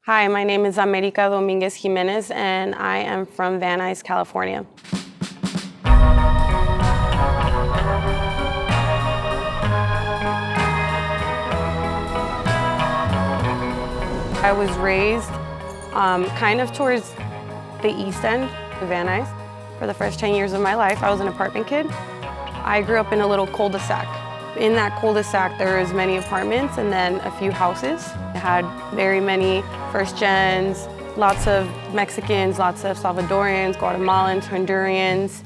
Hi, my name is America Dominguez Jimenez, and I am from Van Nuys, California. I was raised kind of towards the east end of Van Nuys. For the first 10 years of my life, I was an apartment kid. I grew up in a little cul-de-sac. In that cul-de-sac, there was many apartments and then a few houses. It had very many first gens, lots of Mexicans, lots of Salvadorians, Guatemalans, Hondurans,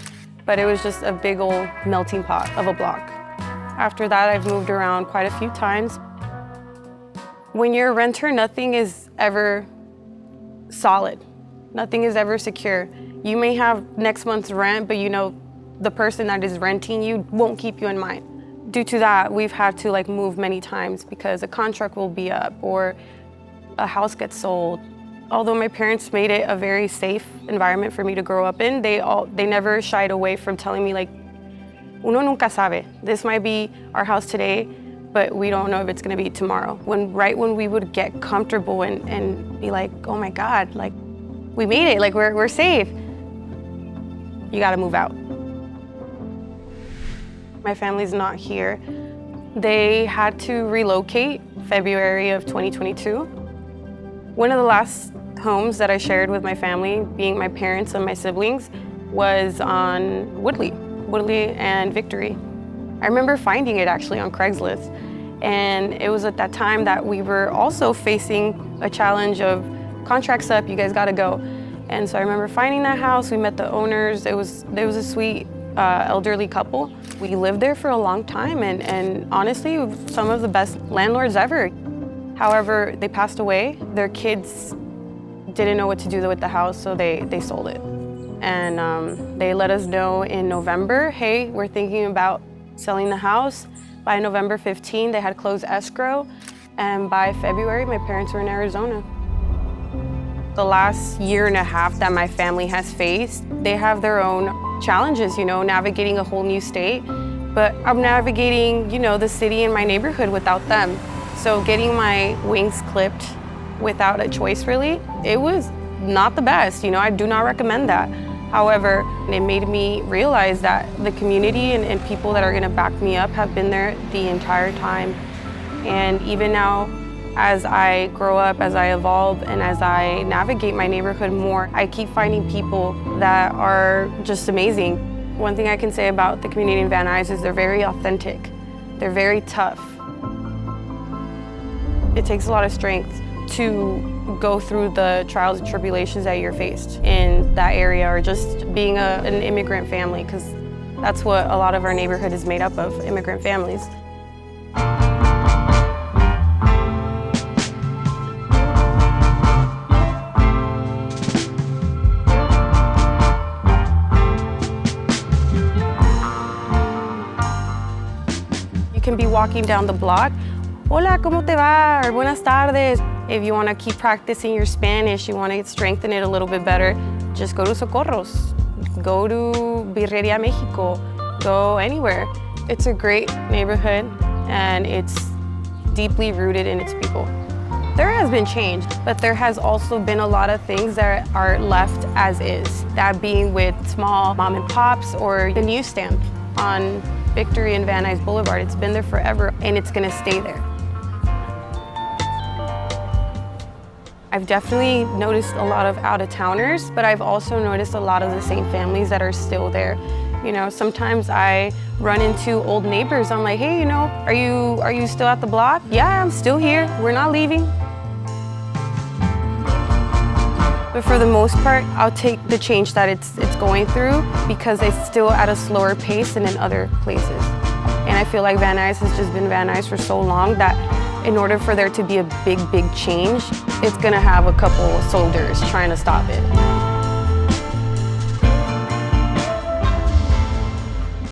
but it was just a big old melting pot of a block. After that, I've moved around quite a few times. When you're a renter, nothing is ever solid. Nothing is ever secure. You may have next month's rent, but you know the person that is renting you won't keep you in mind. Due to that, we've had to move many times because a contract will be up or a house gets sold. Although my parents made it a very safe environment for me to grow up in, they never shied away from telling me uno nunca sabe. This might be our house today, but we don't know if it's gonna be tomorrow. Right when we would get comfortable and be like, oh my God, we made it, we're safe. You gotta move out. My family's not here. They had to relocate February of 2022. One of the last homes that I shared with my family, being my parents and my siblings, was on Woodley and Victory. I remember finding it actually on Craigslist. And it was at that time that we were also facing a challenge of contracts up, you guys gotta go. And so I remember finding that house, we met the owners, there was a sweet elderly couple. We lived there for a long time and honestly, some of the best landlords ever. However, they passed away. Their kids didn't know what to do with the house, so they sold it. And they let us know in November, hey, we're thinking about selling the house. By November 15, they had closed escrow. And by February, my parents were in Arizona. The last year and a half that my family has faced, they have their own challenges, navigating a whole new state. But I'm navigating, the city and my neighborhood without them. So getting my wings clipped without a choice really, it was not the best. I do not recommend that. However, it made me realize that the community and people that are gonna back me up have been there the entire time. And even now, as I grow up, as I evolve, and as I navigate my neighborhood more, I keep finding people that are just amazing. One thing I can say about the community in Van Nuys is they're very authentic. They're very tough. It takes a lot of strength to go through the trials and tribulations that you're faced in that area, or just being an immigrant family, because that's what a lot of our neighborhood is made up of, immigrant families. You can be walking down the block, hola, ¿cómo te va? Or buenas tardes. If you want to keep practicing your Spanish, you want to strengthen it a little bit better, just go to Socorros, go to Birreria Mexico, go anywhere. It's a great neighborhood and it's deeply rooted in its people. There has been change, but there has also been a lot of things that are left as is. That being with small mom and pops or the newsstand on Victory and Van Nuys Boulevard. It's been there forever and it's gonna stay there. I've definitely noticed a lot of out-of-towners, but I've also noticed a lot of the same families that are still there. Sometimes I run into old neighbors. I'm like, hey, are you still at the block? Yeah, I'm still here. We're not leaving. But for the most part, I'll take the change that it's going through because it's still at a slower pace than in other places. And I feel like Van Nuys has just been Van Nuys for so long that in order for there to be a big change, it's gonna have a couple soldiers trying to stop it.